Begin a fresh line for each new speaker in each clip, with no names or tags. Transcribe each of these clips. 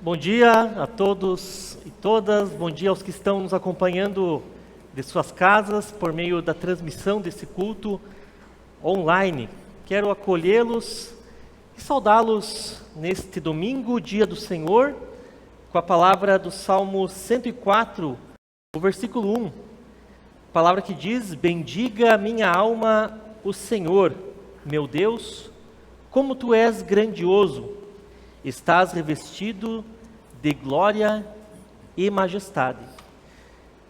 Bom dia a todos e todas, bom dia aos que estão nos acompanhando de suas casas por meio da transmissão desse culto online. Quero acolhê-los e saudá-los neste domingo, dia do Senhor, com a palavra do Salmo 104, o versículo 1. Palavra que diz: bendiga a minha alma o Senhor, meu Deus, como tu és grandioso, estás revestido de glória e majestade.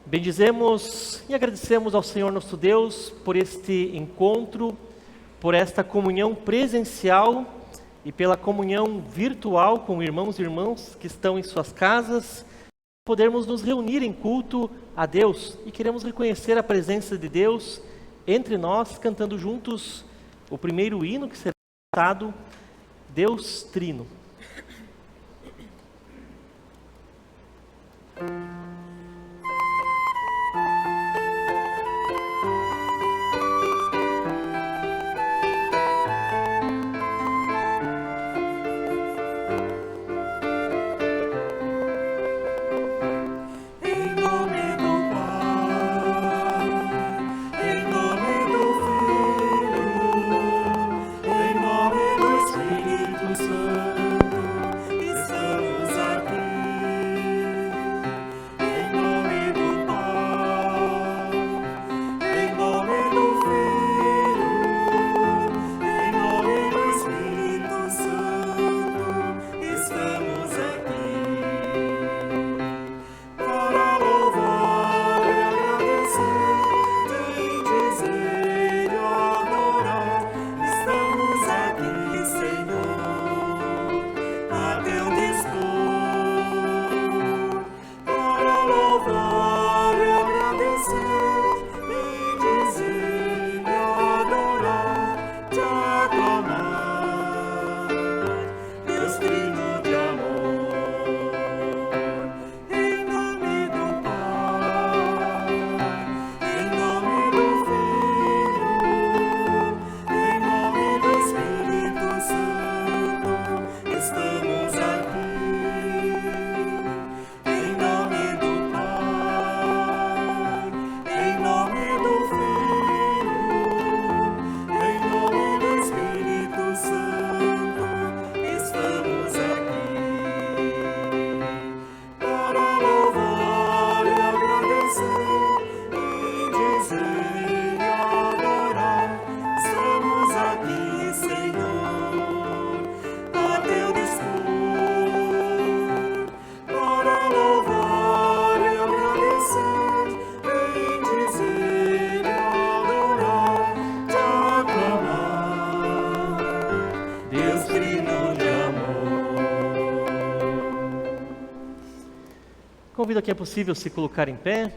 Bendizemos e agradecemos ao Senhor nosso Deus por este encontro, por esta comunhão presencial e pela comunhão virtual com irmãos e irmãs que estão em suas casas, podermos nos reunir em culto a Deus e queremos reconhecer a presença de Deus entre nós, cantando juntos o primeiro hino que será cantado, Deus Trino. Convido a quem é possível se colocar em pé.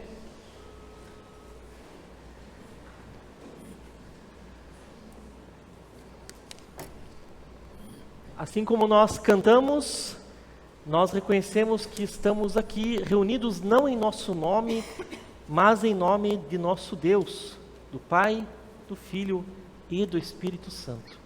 Assim como nós cantamos, nós reconhecemos que estamos aqui reunidos não em nosso nome, mas em nome de nosso Deus, do Pai, do Filho e do Espírito Santo.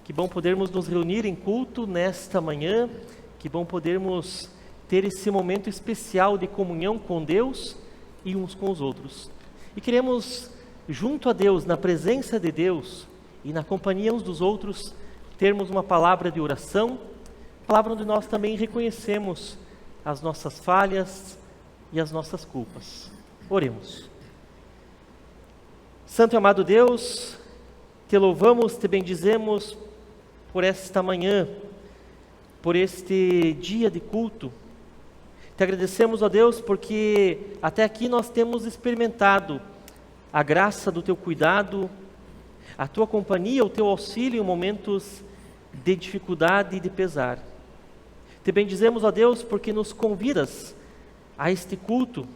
Que bom podermos nos reunir em culto nesta manhã, que bom podermos ter esse momento especial de comunhão com Deus e uns com os outros. E queremos, junto a Deus, na presença de Deus e na companhia uns dos outros, termos uma palavra de oração, palavra onde nós também reconhecemos as nossas falhas e as nossas culpas. Oremos. Santo e amado Deus, te louvamos, te bendizemos por esta manhã, por este dia de culto. Te agradecemos, ó Deus, porque até aqui nós temos experimentado a graça do Teu cuidado, a Tua companhia, o Teu auxílio em momentos de dificuldade e de pesar. Te bendizemos, ó Deus, porque nos convidas a este culto,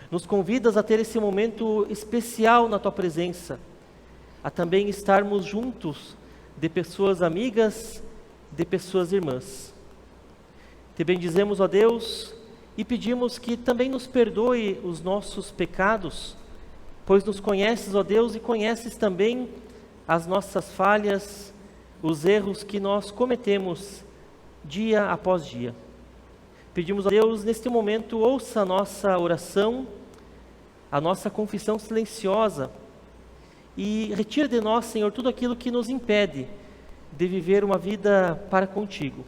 nos convidas a ter esse momento especial na Tua presença, a também estarmos juntos de pessoas amigas, de pessoas irmãs. Te bendizemos, ó Deus, e pedimos que também nos perdoe os nossos pecados, pois nos conheces, ó Deus, e conheces também as nossas falhas, os erros que nós cometemos dia após dia. Pedimos a Deus, neste momento, ouça a nossa oração, a nossa confissão silenciosa e retira de nós, Senhor, tudo aquilo que nos impede de viver uma vida para contigo.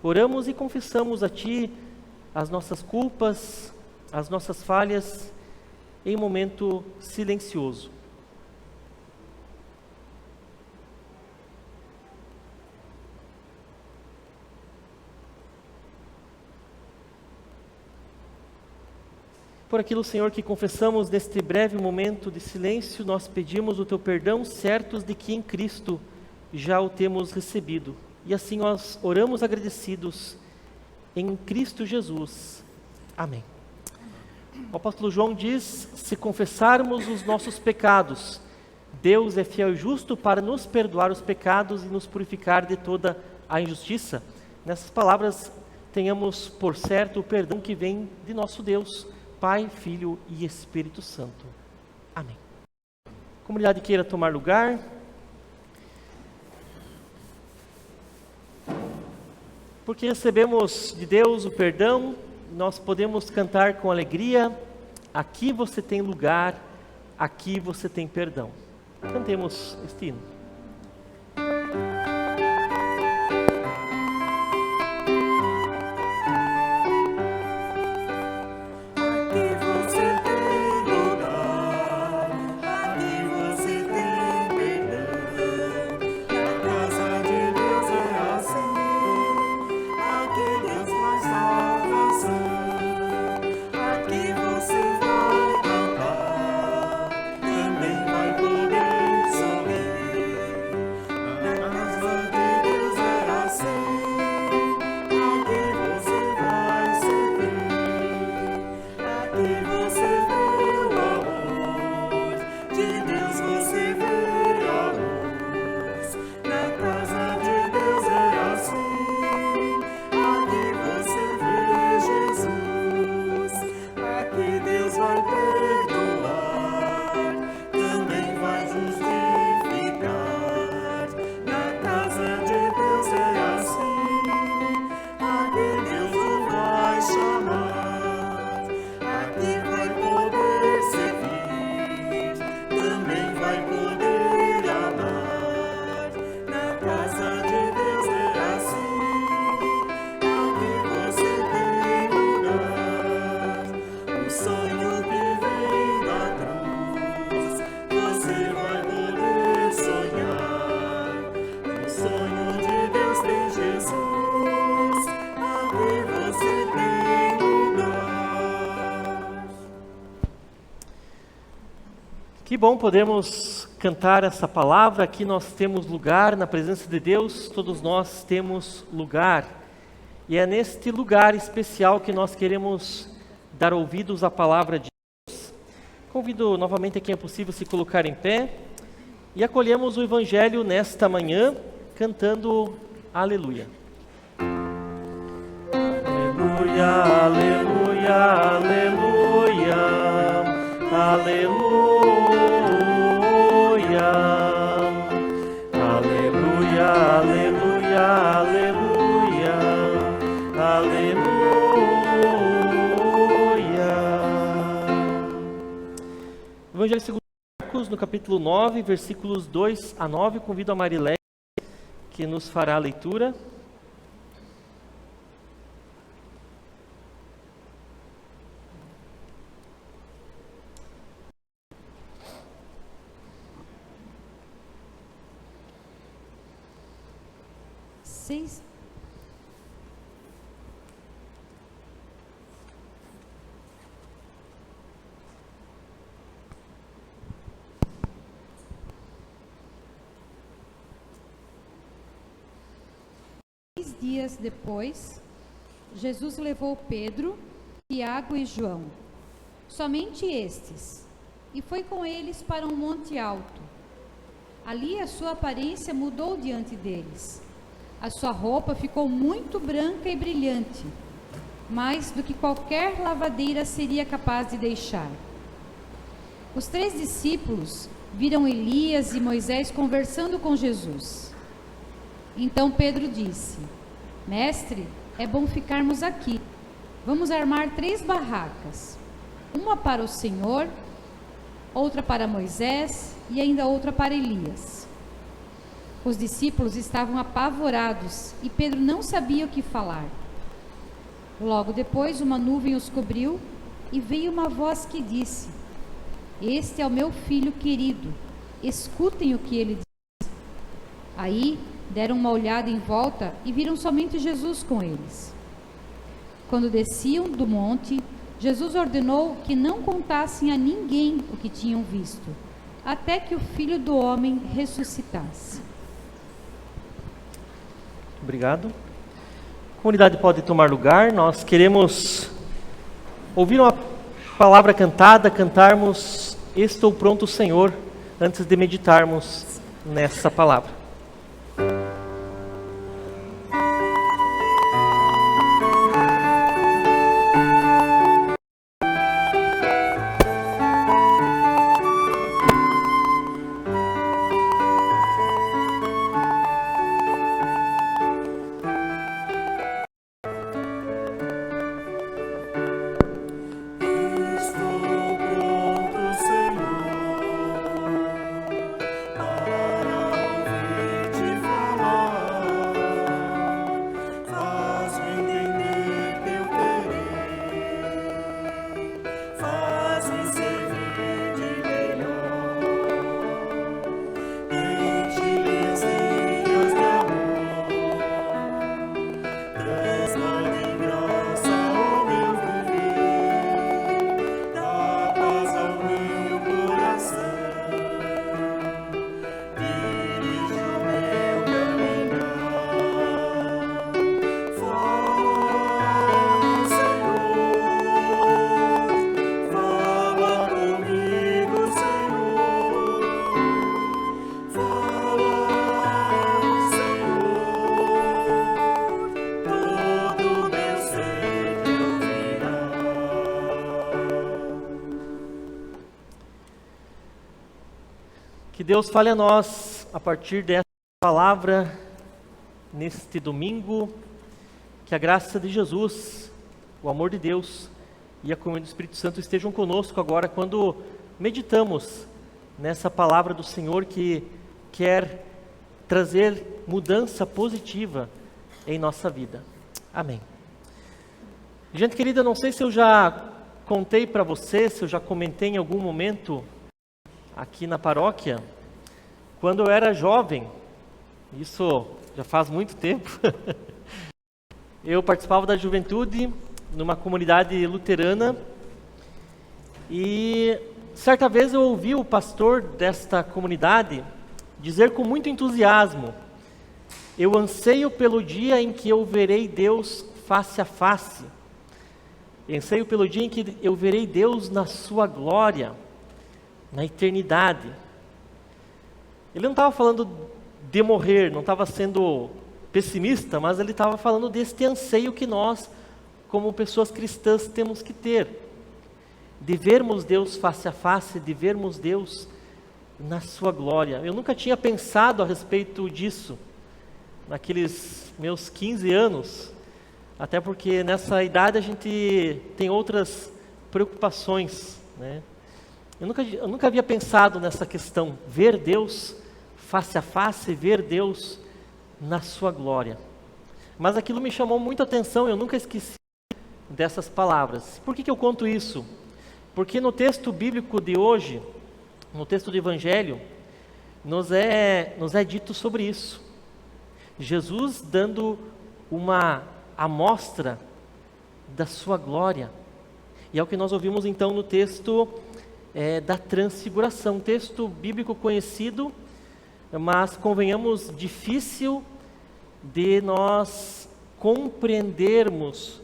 Oramos e confessamos a Ti as nossas culpas, as nossas falhas, em um momento silencioso. Por aquilo, Senhor, que confessamos neste breve momento de silêncio, nós pedimos o Teu perdão, certos de que em Cristo já o temos recebido. E assim nós oramos agradecidos em Cristo Jesus. Amém. O apóstolo João diz: se confessarmos os nossos pecados, Deus é fiel e justo para nos perdoar os pecados e nos purificar de toda a injustiça. Nessas palavras, tenhamos por certo o perdão que vem de nosso Deus, Pai, Filho e Espírito Santo. Amém. A comunidade queira tomar lugar. Porque recebemos de Deus o perdão, nós podemos cantar com alegria: aqui você tem lugar, aqui você tem perdão. Cantemos este hino. Que bom podemos cantar essa palavra. Aqui nós temos lugar na presença de Deus, todos nós temos lugar. E é neste lugar especial que nós queremos dar ouvidos à palavra de Deus. Convido novamente a quem é possível se colocar em pé e acolhemos o Evangelho nesta manhã cantando Aleluia. Aleluia, aleluia, aleluia, aleluia. Aleluia, aleluia, aleluia, aleluia. Evangelho segundo Marcos, no capítulo 9, versículos 2 a 9. Convido a Marilé, que nos fará a leitura.
Dias depois, Jesus levou Pedro, Tiago e João, somente estes, e foi com eles para um monte alto. Ali a sua aparência mudou diante deles. A sua roupa ficou muito branca e brilhante, mais do que qualquer lavadeira seria capaz de deixar. Os 3 discípulos viram Elias e Moisés conversando com Jesus. Então Pedro disse: Mestre, é bom ficarmos aqui. Vamos armar 3 barracas, uma para o Senhor, outra para Moisés e ainda outra para Elias. Os discípulos estavam apavorados e Pedro não sabia o que falar. Logo depois, uma nuvem os cobriu e veio uma voz que disse: Este é o meu filho querido, escutem o que ele diz. Aí deram uma olhada em volta e viram somente Jesus com eles. Quando desciam do monte, Jesus ordenou que não contassem a ninguém o que tinham visto, até que o Filho do Homem ressuscitasse.
Obrigado. A comunidade pode tomar lugar. Nós queremos ouvir uma palavra cantada, cantarmos Estou pronto, Senhor, antes de meditarmos nessa palavra. Que Deus fale a nós a partir dessa palavra neste domingo, que a graça de Jesus, o amor de Deus e a comunhão do Espírito Santo estejam conosco agora quando meditamos nessa palavra do Senhor que quer trazer mudança positiva em nossa vida. Amém. Gente querida, não sei se eu já contei para você, se eu já comentei em algum momento aqui na paróquia, quando eu era jovem, isso já faz muito tempo, eu participava da juventude numa comunidade luterana e certa vez eu ouvi o pastor desta comunidade dizer com muito entusiasmo: eu anseio pelo dia em que eu verei Deus face a face, anseio pelo dia em que eu verei Deus na sua glória, na eternidade. Ele não estava falando de morrer, não estava sendo pessimista, mas ele estava falando deste anseio que nós, como pessoas cristãs, temos que ter, de vermos Deus face a face, de vermos Deus na sua glória. Eu nunca tinha pensado a respeito disso, naqueles meus 15 anos, até porque nessa idade a gente tem outras preocupações, né? Eu nunca havia pensado nessa questão, ver Deus face a face, ver Deus na sua glória. Mas aquilo me chamou muito a atenção, eu nunca esqueci dessas palavras. Por que eu conto isso? Porque no texto bíblico de hoje, no texto do Evangelho, nos é dito sobre isso. Jesus dando uma amostra da sua glória. E é o que nós ouvimos então no texto da transfiguração, um texto bíblico conhecido, mas convenhamos, difícil de nós compreendermos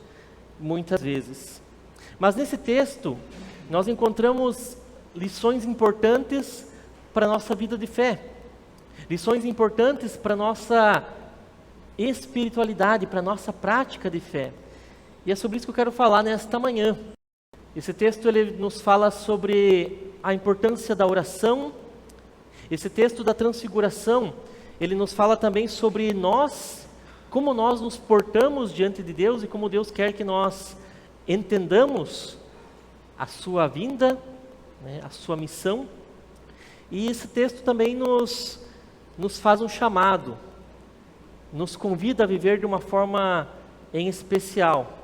muitas vezes. Mas nesse texto nós encontramos lições importantes para a nossa vida de fé, lições importantes para a nossa espiritualidade, para a nossa prática de fé. E é sobre isso que eu quero falar nesta manhã. Esse texto ele nos fala sobre a importância da oração. Esse texto da transfiguração, ele nos fala também sobre nós, como nós nos portamos diante de Deus e como Deus quer que nós entendamos a sua vinda, né, a sua missão. E esse texto também nos faz um chamado, nos convida a viver de uma forma em especial.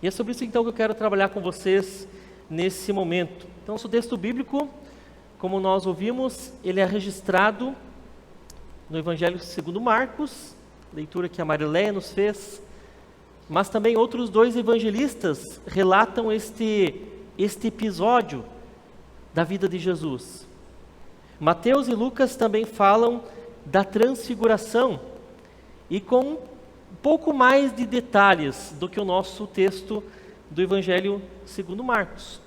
E é sobre isso então que eu quero trabalhar com vocês nesse momento. Então, o texto bíblico, como nós ouvimos, ele é registrado no Evangelho segundo Marcos, leitura que a Marileia nos fez, mas também outros 2 evangelistas relatam este episódio da vida de Jesus. Mateus e Lucas também falam da transfiguração, e com um pouco mais de detalhes do que o nosso texto do Evangelho segundo Marcos.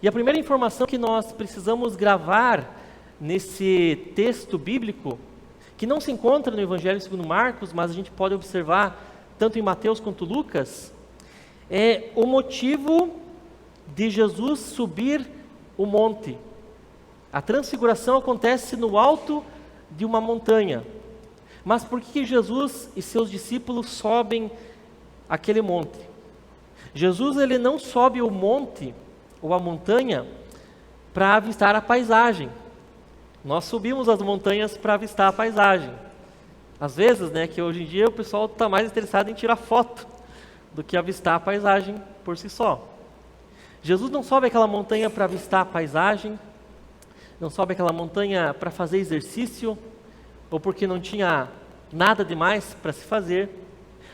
E a primeira informação que nós precisamos gravar nesse texto bíblico, que não se encontra no Evangelho segundo Marcos, mas a gente pode observar tanto em Mateus quanto Lucas, é o motivo de Jesus subir o monte. A transfiguração acontece no alto de uma montanha. Mas por que Jesus e seus discípulos sobem aquele monte? Jesus ele não sobe o monte ou a montanha para avistar a paisagem. Nós subimos as montanhas para avistar a paisagem. Às vezes, né, que hoje em dia o pessoal está mais interessado em tirar foto do que avistar a paisagem por si só. Jesus não sobe aquela montanha para avistar a paisagem, não sobe aquela montanha para fazer exercício, ou porque não tinha nada demais para se fazer,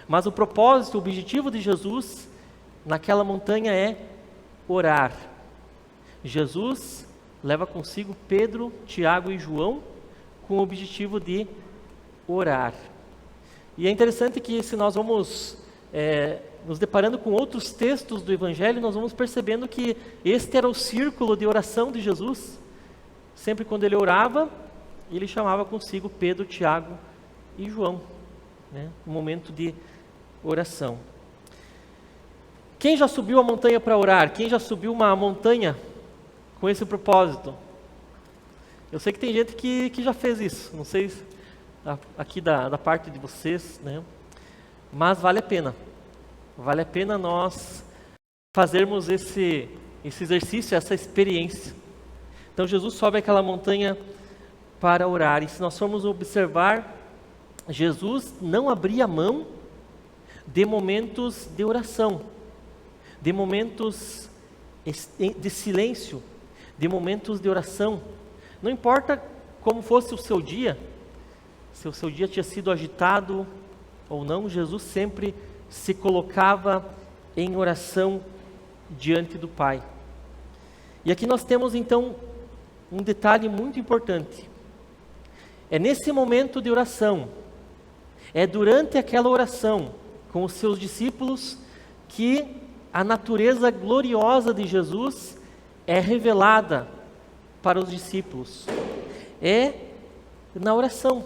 mas o propósito, o objetivo de Jesus naquela montanha é orar. Jesus leva consigo Pedro, Tiago e João com o objetivo de orar. E é interessante que se nós vamos nos deparando com outros textos do Evangelho, nós vamos percebendo que este era o círculo de oração de Jesus. Sempre quando ele orava, ele chamava consigo Pedro, Tiago e João, né? Um momento de oração. Quem já subiu a montanha para orar? Quem já subiu uma montanha com esse propósito? Eu sei que tem gente que já fez isso, não sei aqui da parte de vocês, né? Mas vale a pena. Vale a pena nós fazermos esse exercício, essa experiência. Então Jesus sobe aquela montanha para orar. E se nós formos observar, Jesus não abria mão de momentos de oração, de momentos de silêncio, de momentos de oração. Não importa como fosse o seu dia, se o seu dia tinha sido agitado ou não, Jesus sempre se colocava em oração diante do Pai. E aqui nós temos então um detalhe muito importante. É nesse momento de oração, é durante aquela oração com os seus discípulos que a natureza gloriosa de Jesus é revelada para os discípulos. É na oração.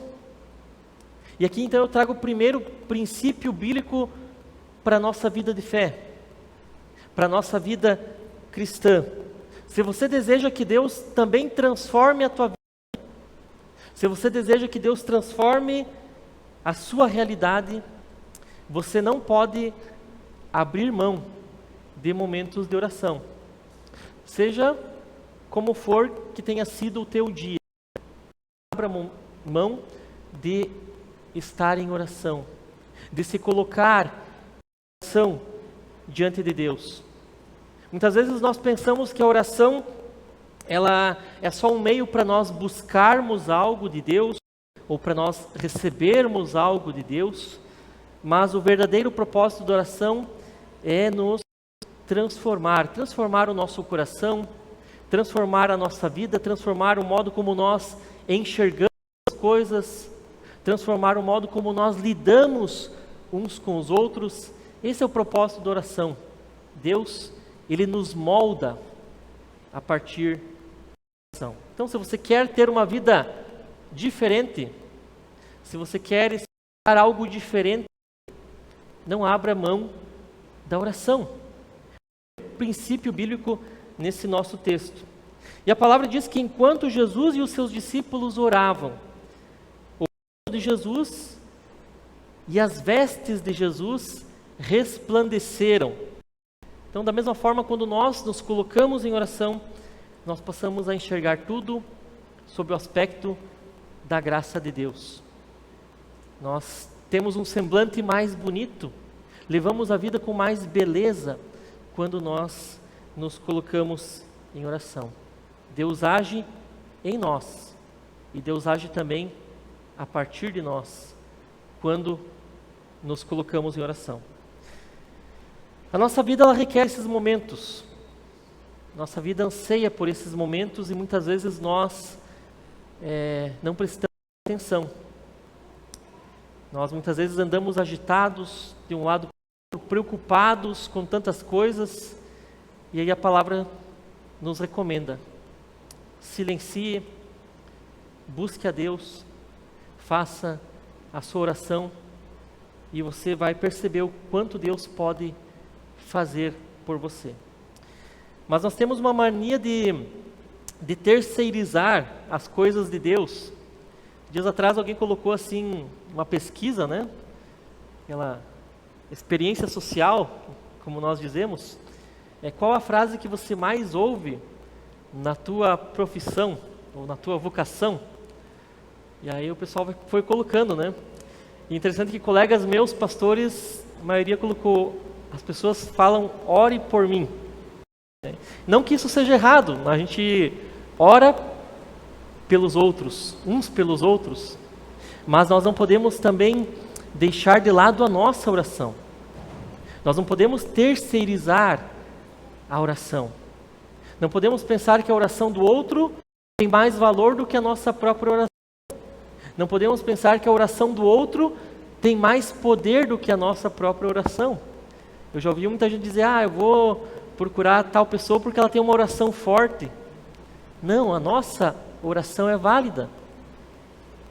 E aqui então eu trago o primeiro princípio bíblico para a nossa vida de fé, para a nossa vida cristã. Se você deseja que Deus também transforme a tua vida, se você deseja que Deus transforme a sua realidade, você não pode abrir mão de momentos de oração. Seja como for que tenha sido o teu dia, abra mão de estar em oração, de se colocar em oração diante de Deus. Muitas vezes nós pensamos que a oração ela é só um meio para nós buscarmos algo de Deus ou para nós recebermos algo de Deus, mas o verdadeiro propósito da oração é nos transformar o nosso coração, transformar a nossa vida, transformar o modo como nós enxergamos as coisas, transformar o modo como nós lidamos uns com os outros. Esse é o propósito da oração. Deus, Ele nos molda a partir da oração. Então, se você quer ter uma vida diferente, se você quer experimentar algo diferente, não abra mão da oração. É o princípio bíblico nesse nosso texto. E a palavra diz que enquanto Jesus e os seus discípulos oravam, o rosto de Jesus e as vestes de Jesus resplandeceram. Então, da mesma forma, quando nós nos colocamos em oração, nós passamos a enxergar tudo sob o aspecto da graça de Deus. Nós temos um semblante mais bonito, levamos a vida com mais beleza quando nós nos colocamos em oração. Deus age em nós e Deus age também a partir de nós quando nos colocamos em oração. A nossa vida ela requer esses momentos. Nossa vida anseia por esses momentos e muitas vezes nós não prestamos atenção. Nós muitas vezes andamos agitados, de um lado preocupados com tantas coisas, e aí a palavra nos recomenda: silencie, busque a Deus, faça a sua oração e você vai perceber o quanto Deus pode fazer por você. Mas nós temos uma mania de terceirizar as coisas de Deus. Dias atrás alguém colocou assim uma pesquisa, né? Aquela experiência social, como nós dizemos. Qual a frase que você mais ouve na tua profissão ou na tua vocação? E aí o pessoal foi colocando, né? E interessante que colegas meus, pastores, a maioria colocou: as pessoas falam, ore por mim. Não que isso seja errado, a gente ora pelos outros, uns pelos outros, mas nós não podemos também deixar de lado a nossa oração. Nós não podemos terceirizar a oração. Não podemos pensar que a oração do outro tem mais valor do que a nossa própria oração. Não podemos pensar que a oração do outro tem mais poder do que a nossa própria oração. Eu já ouvi muita gente dizer: eu vou procurar tal pessoa porque ela tem uma oração forte. Não, a nossa oração é válida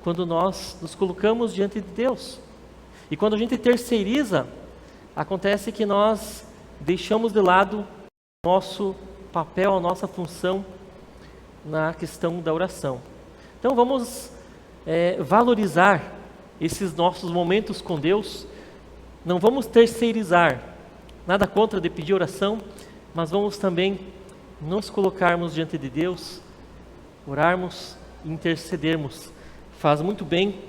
quando nós nos colocamos diante de Deus. E quando a gente terceiriza, acontece que nós deixamos de lado nosso papel, a nossa função na questão da oração. Então vamos valorizar esses nossos momentos com Deus. Não vamos terceirizar, nada contra de pedir oração, mas vamos também nos colocarmos diante de Deus, orarmos e intercedermos. Faz muito bem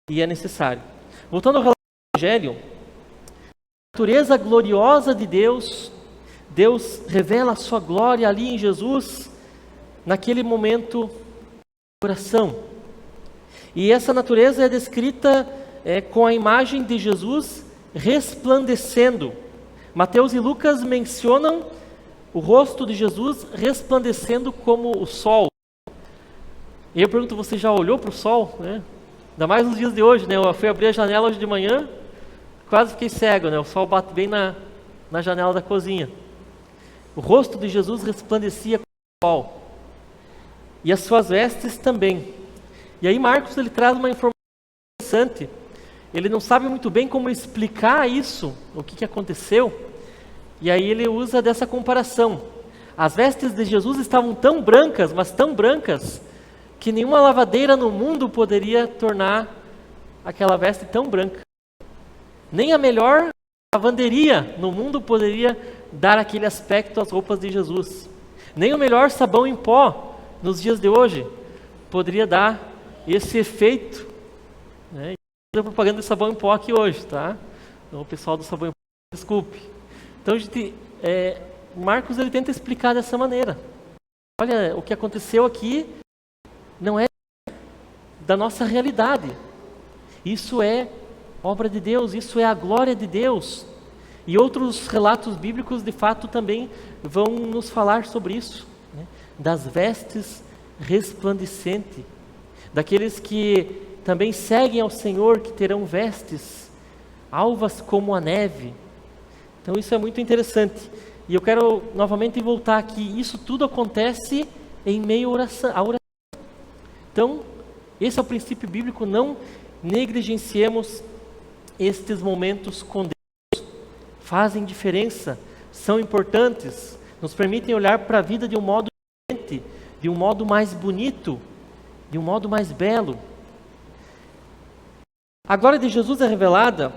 e é necessário. Voltando ao relato do Evangelho, a natureza gloriosa de Deus, Deus revela a sua glória ali em Jesus, naquele momento de oração. E essa natureza é descrita com a imagem de Jesus resplandecendo. Mateus e Lucas mencionam o rosto de Jesus resplandecendo como o sol. E eu pergunto, você já olhou para o sol? Né? Ainda mais nos dias de hoje, né? Eu fui abrir a janela hoje de manhã, quase fiquei cego, né? O sol bate bem na janela da cozinha. O rosto de Jesus resplandecia como o sol. E as suas vestes também. E aí Marcos ele traz uma informação interessante. Ele não sabe muito bem como explicar isso, o que aconteceu. E aí ele usa dessa comparação. As vestes de Jesus estavam tão brancas, mas tão brancas, que nenhuma lavadeira no mundo poderia tornar aquela veste tão branca. Nem a melhor lavanderia no mundo poderia dar aquele aspecto às roupas de Jesus. Nem o melhor sabão em pó nos dias de hoje poderia dar esse efeito. Né? Estou propaganda de sabão em pó aqui hoje, tá? Então, o pessoal do sabão em pó, desculpe. Então, Marcos ele tenta explicar dessa maneira. Olha, o que aconteceu aqui não é da nossa realidade. Isso é obra de Deus, isso é a glória de Deus. E outros relatos bíblicos, de fato, também vão nos falar sobre isso. Né? Das vestes resplandecentes. Daqueles que também seguem ao Senhor, que terão vestes alvas como a neve. Então isso é muito interessante. E eu quero novamente voltar aqui. Isso tudo acontece em meio à oração. Então, esse é o princípio bíblico. Não negligenciemos estes momentos com Deus. Fazem diferença, são importantes, nos permitem olhar para a vida de um modo diferente, de um modo mais bonito, de um modo mais belo. A glória de Jesus é revelada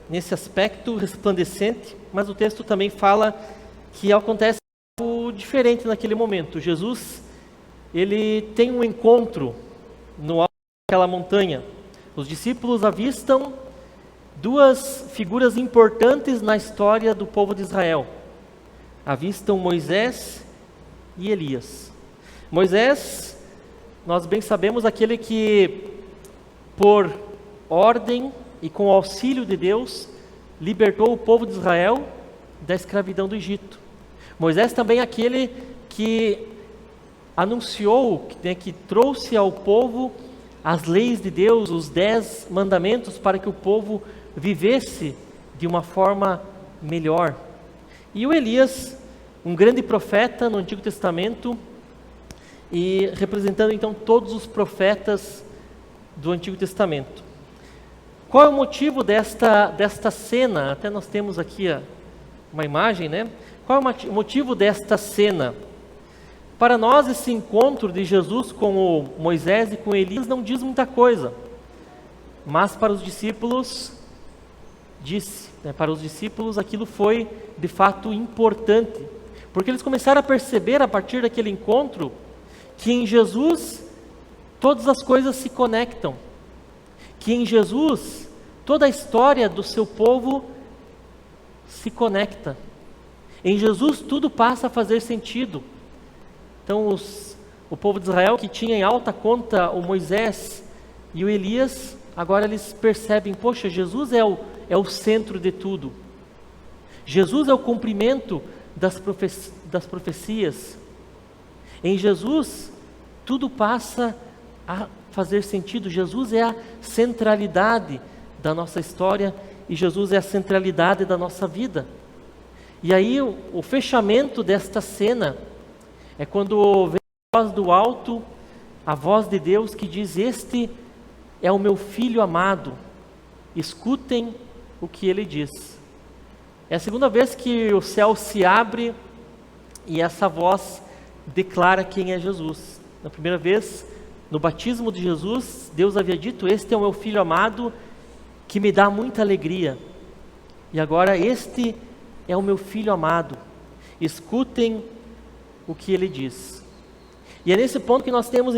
nesse aspecto resplandecente, mas o texto também fala que acontece algo diferente naquele momento. Jesus, ele tem um encontro no alto daquela montanha. Os discípulos avistam duas figuras importantes na história do povo de Israel. Avistam Moisés e Elias. Moisés, nós bem sabemos, aquele que, por ordem e com o auxílio de Deus, libertou o povo de Israel da escravidão do Egito. Moisés também é aquele que anunciou, que trouxe ao povo as leis de Deus, os 10 mandamentos, para que o povo vivesse de uma forma melhor. E o Elias, um grande profeta no Antigo Testamento, e representando então todos os profetas do Antigo Testamento. Qual é o motivo desta cena? Até nós temos aqui uma imagem, né? Qual é o motivo desta cena? Para nós, esse encontro de Jesus com o Moisés e com Elias não diz muita coisa, mas para os discípulos disse, né? Para os discípulos aquilo foi de fato importante, porque eles começaram a perceber a partir daquele encontro que em Jesus todas as coisas se conectam, que em Jesus toda a história do seu povo se conecta. Em Jesus tudo passa a fazer sentido. Então o povo de Israel, que tinha em alta conta o Moisés e o Elias, agora eles percebem, poxa, Jesus é o centro de tudo. Jesus é o cumprimento das profecias. Em Jesus tudo passa a fazer sentido. Jesus é a centralidade da nossa história e Jesus é a centralidade da nossa vida. E aí o fechamento desta cena é quando vem a voz do alto, a voz de Deus que diz: este é o meu filho amado, escutem o que ele diz. É a segunda vez que o céu se abre e essa voz declara quem é Jesus. Na primeira vez, no batismo de Jesus, Deus havia dito: este é o meu filho amado que me dá muita alegria. E agora, este é o meu filho amado, escutem o que ele diz. E é nesse ponto que nós temos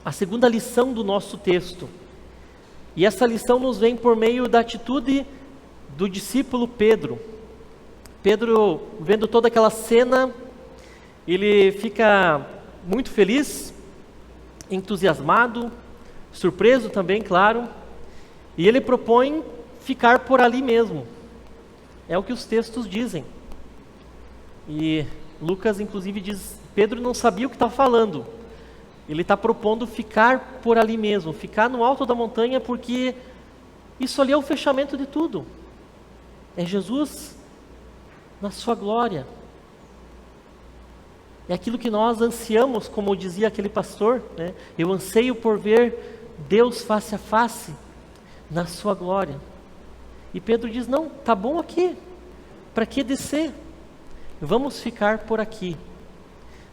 a segunda lição do nosso texto. E essa lição nos vem por meio da atitude do discípulo Pedro. Pedro, vendo toda aquela cena, ele fica muito feliz, entusiasmado, surpreso também, claro, e ele propõe ficar por ali mesmo. É o que os textos dizem. E Lucas, inclusive, diz: Pedro não sabia o que estava falando. Ele está propondo ficar por ali mesmo, ficar no alto da montanha, porque isso ali é o fechamento de tudo. É Jesus na sua glória. É aquilo que nós ansiamos, como dizia aquele pastor, né? Eu anseio por ver Deus face a face na sua glória. E Pedro diz: não, tá bom aqui, para que descer? Vamos ficar por aqui.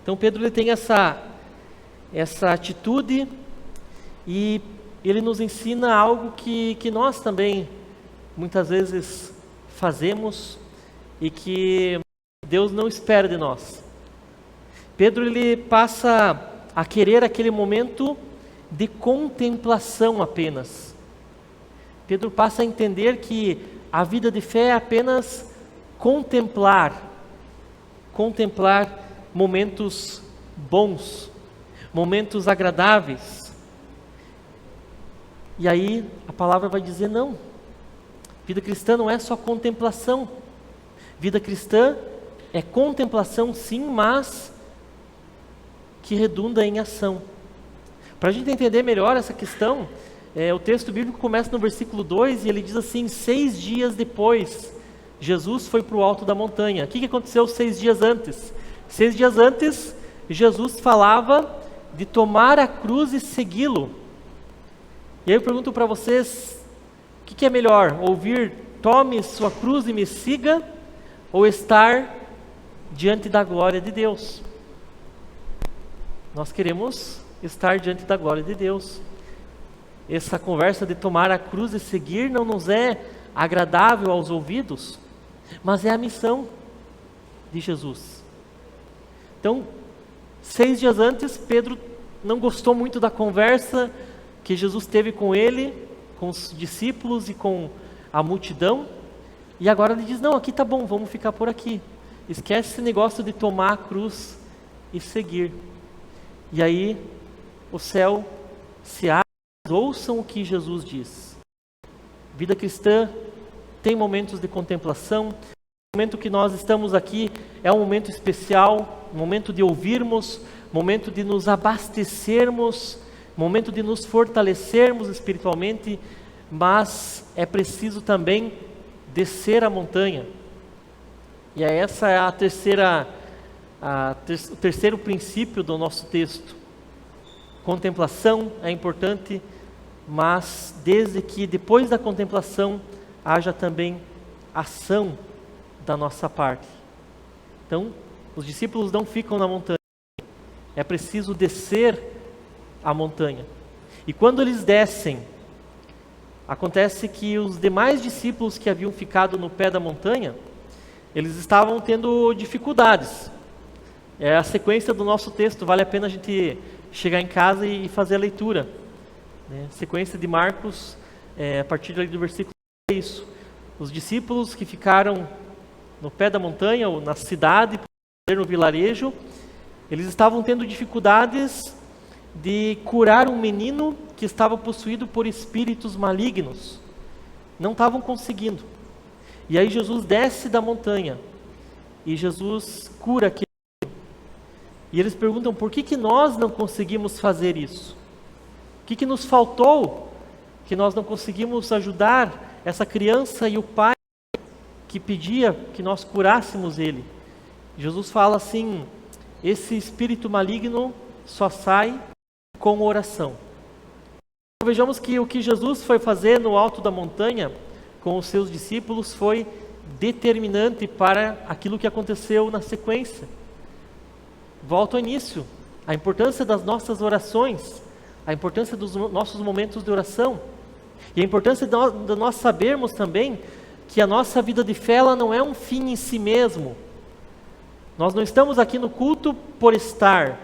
Então Pedro, ele tem essa atitude, e ele nos ensina algo que nós também muitas vezes fazemos e que Deus não espera de nós. Pedro, ele passa a querer aquele momento de contemplação apenas. Pedro passa a entender que a vida de fé é apenas contemplar momentos bons, momentos agradáveis. E aí a palavra vai dizer: não, vida cristã não é só contemplação. Vida cristã é contemplação sim, mas que redunda em ação. Para a gente entender melhor essa questão, o texto bíblico começa no versículo 2 e ele diz assim: 6 dias depois, Jesus foi para o alto da montanha. O que aconteceu 6 dias antes? 6 dias antes, Jesus falava de tomar a cruz e segui-lo. E aí eu pergunto para vocês, o que é melhor? Ouvir: tome sua cruz e me siga, ou estar diante da glória de Deus? Nós queremos estar diante da glória de Deus. Essa conversa de tomar a cruz e seguir não nos é agradável aos ouvidos, mas é a missão de Jesus. Então, 6 dias antes, Pedro não gostou muito da conversa que Jesus teve com ele, com os discípulos e com a multidão, e agora ele diz: não, aqui tá bom, vamos ficar por aqui. Esquece esse negócio de tomar a cruz e seguir. E aí o céu se abre, ouçam o que Jesus diz. Vida cristã tem momentos de contemplação. O momento que nós estamos aqui é um momento especial, momento de ouvirmos, momento de nos abastecermos, momento de nos fortalecermos espiritualmente, mas é preciso também descer a montanha. E essa é o terceiro princípio do nosso texto. Contemplação é importante, mas desde que depois da contemplação haja também ação da nossa parte. Então, os discípulos não ficam na montanha, é preciso descer a montanha. E quando eles descem, acontece que os demais discípulos que haviam ficado no pé da montanha, eles estavam tendo dificuldades. É a sequência do nosso texto, vale a pena a gente chegar em casa e fazer a leitura. Sequência de Marcos, a partir do versículo 3, é isso. Os discípulos que ficaram no pé da montanha, ou na cidade, no vilarejo, eles estavam tendo dificuldades de curar um menino que estava possuído por espíritos malignos. Não estavam conseguindo. E aí Jesus desce da montanha e Jesus cura aquele menino. E eles perguntam: por que nós não conseguimos fazer isso? O que nos faltou que nós não conseguimos ajudar essa criança e o pai que pedia que nós curássemos ele? Jesus fala assim: esse espírito maligno só sai com oração. Então, vejamos que o que Jesus foi fazer no alto da montanha com os seus discípulos foi determinante para aquilo que aconteceu na sequência. Volto ao início, a importância das nossas orações, a importância dos nossos momentos de oração, e a importância de nós sabermos também que a nossa vida de fé ela não é um fim em si mesmo. Nós não estamos aqui no culto por estar.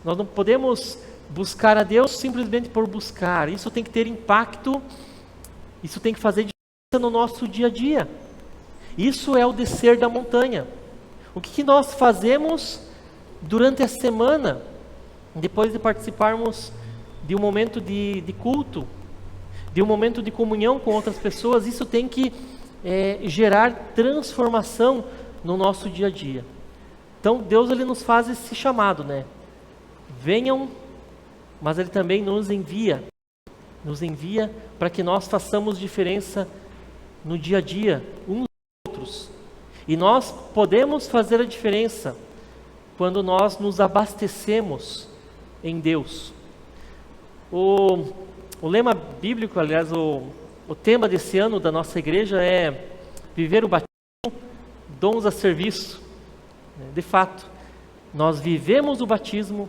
Nós não podemos buscar a Deus simplesmente por buscar. Isso tem que ter impacto, isso tem que fazer diferença no nosso dia a dia. Isso é o descer da montanha. O que nós fazemos durante a semana, depois de participarmos de um momento de culto, de um momento de comunhão com outras pessoas, isso tem que gerar transformação no nosso dia a dia. Então Deus ele nos faz esse chamado, venham, mas Ele também nos envia para que nós façamos diferença no dia a dia, uns dos outros. E nós podemos fazer a diferença quando nós nos abastecemos em Deus. O lema bíblico, aliás, o tema desse ano da nossa igreja é viver o batismo, dons a serviço. De fato, nós vivemos o batismo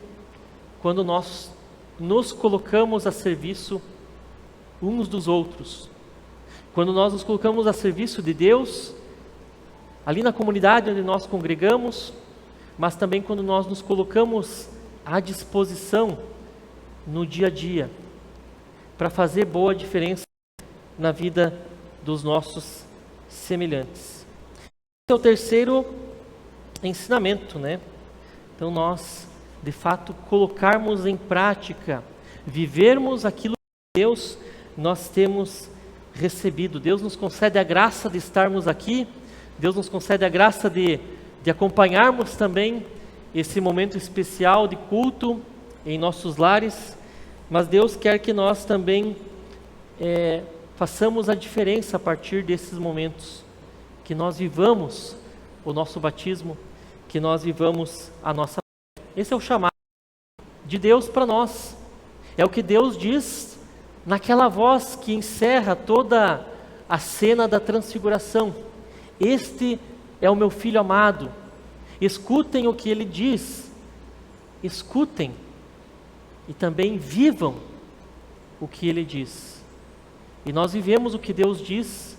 quando nós nos colocamos a serviço uns dos outros. Quando nós nos colocamos a serviço de Deus, ali na comunidade onde nós congregamos, mas também quando nós nos colocamos à disposição no dia a dia, para fazer boa diferença na vida dos nossos semelhantes. Esse é o terceiro ensinamento, Então nós, de fato, colocarmos em prática, vivermos aquilo que Deus nós temos recebido. Deus nos concede a graça de estarmos aqui, Deus nos concede a graça de acompanharmos também esse momento especial de culto em nossos lares, mas Deus quer que nós também façamos a diferença a partir desses momentos, que nós vivamos o nosso batismo, que nós vivamos a nossa fé. Esse é o chamado de Deus para nós, é o que Deus diz naquela voz que encerra toda a cena da transfiguração: este é o meu filho amado, escutem o que ele diz, escutem e também vivam o que ele diz. E nós vivemos o que Deus diz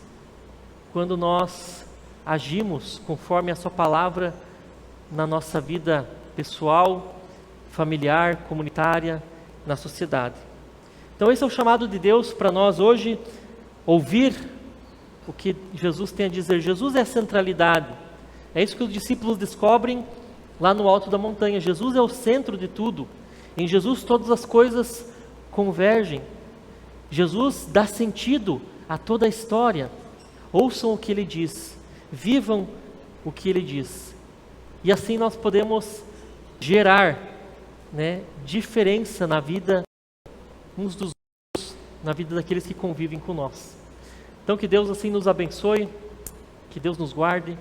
quando nós agimos conforme a sua palavra na nossa vida pessoal, familiar, comunitária, na sociedade. Então esse é o chamado de Deus para nós hoje, ouvir o que Jesus tem a dizer. Jesus é a centralidade. É isso que os discípulos descobrem lá no alto da montanha. Jesus é o centro de tudo. Em Jesus todas as coisas convergem. Jesus dá sentido a toda a história. Ouçam o que Ele diz. Vivam o que Ele diz. E assim nós podemos gerar, diferença na vida uns dos outros, na vida daqueles que convivem com nós. Então que Deus assim nos abençoe, que Deus nos guarde,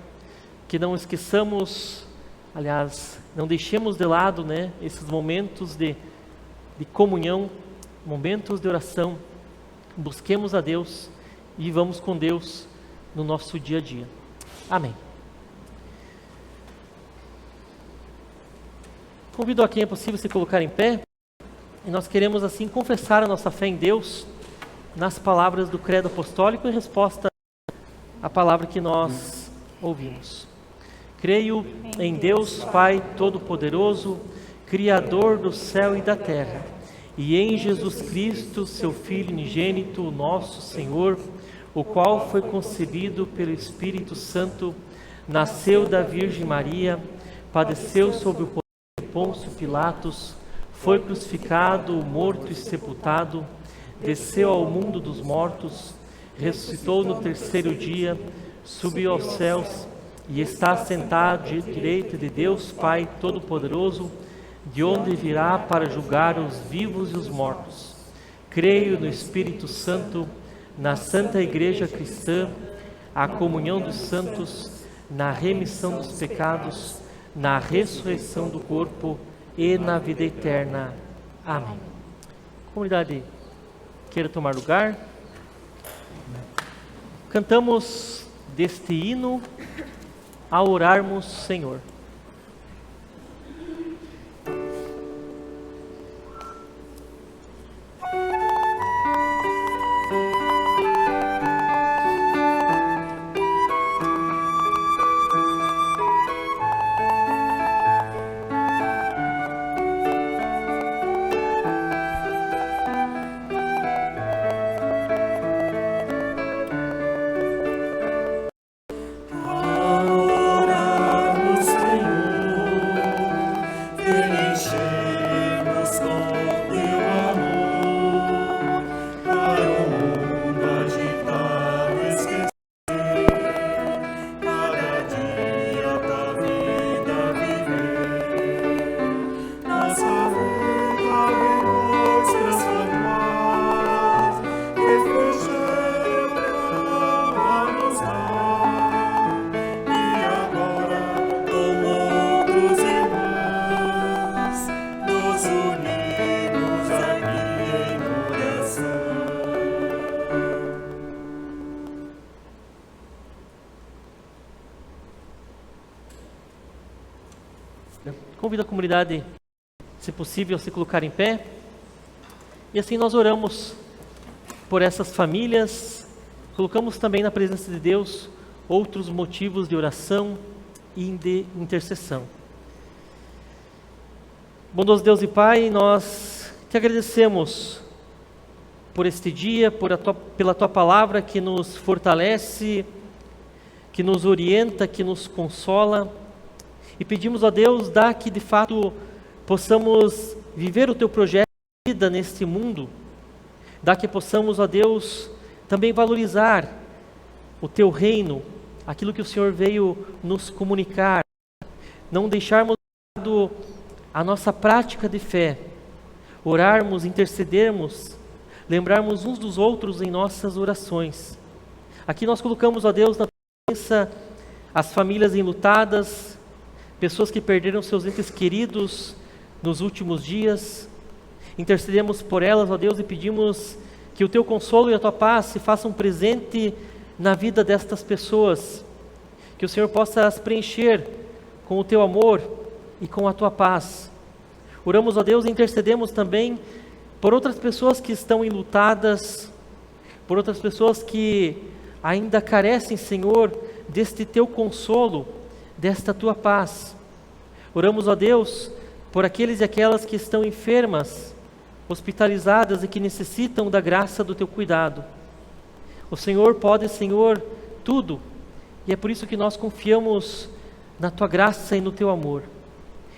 que não esqueçamos, aliás, não deixemos de lado, esses momentos de comunhão, momentos de oração. Busquemos a Deus e vamos com Deus no nosso dia a dia. Amém. Convido a quem é possível se colocar em pé, e nós queremos assim confessar a nossa fé em Deus nas palavras do credo apostólico em resposta à palavra que nós ouvimos. Creio em Deus Pai Todo-Poderoso, Criador do céu e da terra, e em Jesus Cristo, seu Filho unigênito, nosso Senhor, o qual foi concebido pelo Espírito Santo, nasceu da Virgem Maria, padeceu sob o poder de Pôncio Pilatos, foi crucificado, morto e sepultado, desceu ao mundo dos mortos, ressuscitou no terceiro dia, subiu aos céus e está sentado à direita de Deus Pai Todo-Poderoso, de onde virá para julgar os vivos e os mortos. Creio no Espírito Santo, na Santa Igreja Cristã, a comunhão dos santos, na remissão dos pecados, na ressurreição do corpo e na vida eterna. Amém. Comunidade, queira tomar lugar. Cantamos deste hino a orarmos, Senhor. Convido a comunidade, se possível, a se colocar em pé. E assim nós oramos por essas famílias. Colocamos também na presença de Deus outros motivos de oração e de intercessão. Bondoso Deus e Pai, nós te agradecemos por este dia, pela Tua palavra que nos fortalece, que nos orienta, que nos consola. E pedimos a Deus, dá que de fato possamos viver o Teu projeto de vida neste mundo. Dá que possamos, ó Deus, também valorizar o Teu reino, aquilo que o Senhor veio nos comunicar. Não deixarmos de lado a nossa prática de fé, orarmos, intercedermos, lembrarmos uns dos outros em nossas orações. Aqui nós colocamos, ó Deus, na presença as famílias enlutadas, pessoas que perderam seus entes queridos nos últimos dias. Intercedemos por elas, ó Deus, e pedimos que o Teu consolo e a Tua paz se façam presente na vida destas pessoas. Que o Senhor possa as preencher com o Teu amor e com a Tua paz. Oramos, ó Deus, e intercedemos também por outras pessoas que estão enlutadas, por outras pessoas que ainda carecem, Senhor, deste Teu consolo, desta Tua paz. Oramos, ó Deus, por aqueles e aquelas que estão enfermas, hospitalizadas e que necessitam da graça do Teu cuidado. O Senhor pode, Senhor, tudo, e é por isso que nós confiamos na Tua graça e no Teu amor.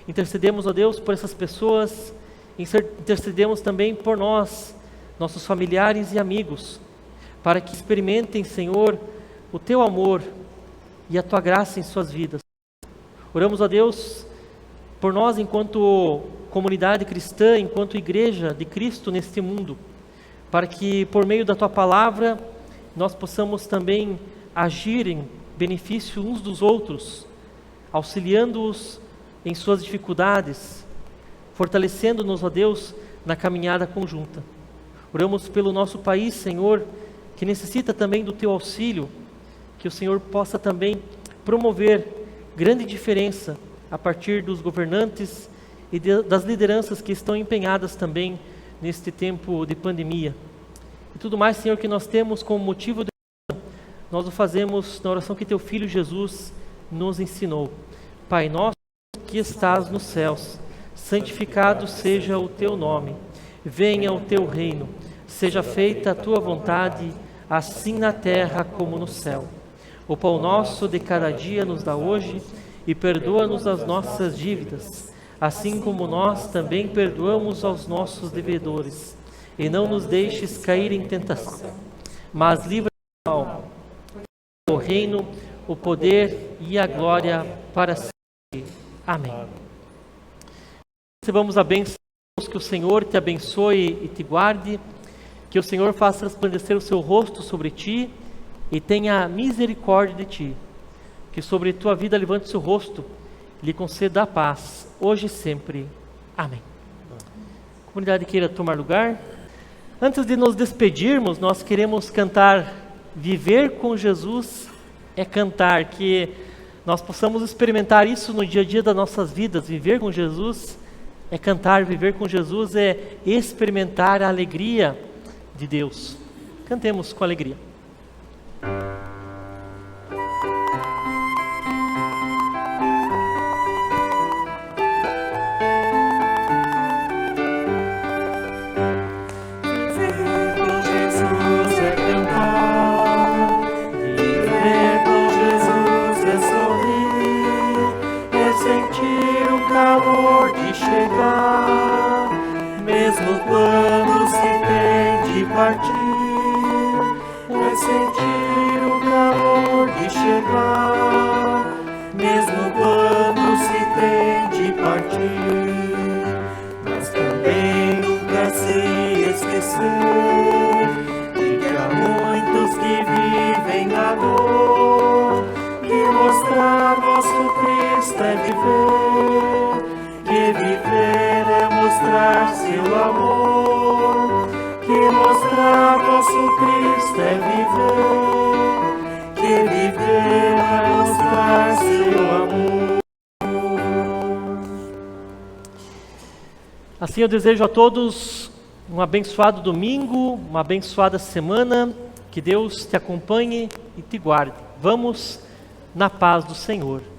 Intercedemos, ó Deus, por essas pessoas, intercedemos também por nós, nossos familiares e amigos, para que experimentem, Senhor, o Teu amor e a Tua graça em suas vidas. Oramos, ó Deus, por nós enquanto comunidade cristã, enquanto igreja de Cristo neste mundo, para que por meio da Tua palavra nós possamos também agir em benefício uns dos outros, auxiliando-os em suas dificuldades, fortalecendo-nos, ó Deus, na caminhada conjunta. Oramos pelo nosso país, Senhor, que necessita também do Teu auxílio, que o Senhor possa também promover grande diferença a partir dos governantes e das lideranças que estão empenhadas também neste tempo de pandemia. E tudo mais, Senhor, que nós temos como motivo de oração, nós o fazemos na oração que Teu Filho Jesus nos ensinou. Pai nosso que estás nos céus, santificado seja o Teu nome. Venha o Teu reino, seja feita a Tua vontade, assim na terra como no céu. O pão nosso de cada dia nos dá hoje, e perdoa-nos as nossas dívidas, assim como nós também perdoamos aos nossos devedores. E não nos deixes cair em tentação, mas livra-nos do mal. O reino, o poder e a glória para sempre. Amém. Recebamos a bênção, que o Senhor te abençoe e te guarde, que o Senhor faça resplandecer o seu rosto sobre ti e tenha misericórdia de ti, que sobre tua vida levante o seu rosto e lhe conceda a paz, hoje e sempre. Amém. A comunidade queira tomar lugar. Antes de nos despedirmos, nós queremos cantar Viver com Jesus é Cantar, que nós possamos experimentar isso no dia a dia das nossas vidas. Viver com Jesus é cantar, viver com Jesus é experimentar a alegria de Deus. Cantemos com alegria.
Mesmo quando se tem de partir, é sentir o calor de chegar. Mesmo quando se tem de partir, mas também nunca se esquecer de que há muitos que vivem na dor, e mostrar nosso Cristo é viver. Que viver é mostrar seu amor, que mostrar nosso Cristo é viver, que viver é mostrar seu amor.
Assim eu desejo a todos um abençoado domingo, uma abençoada semana, que Deus te acompanhe e te guarde. Vamos na paz do Senhor.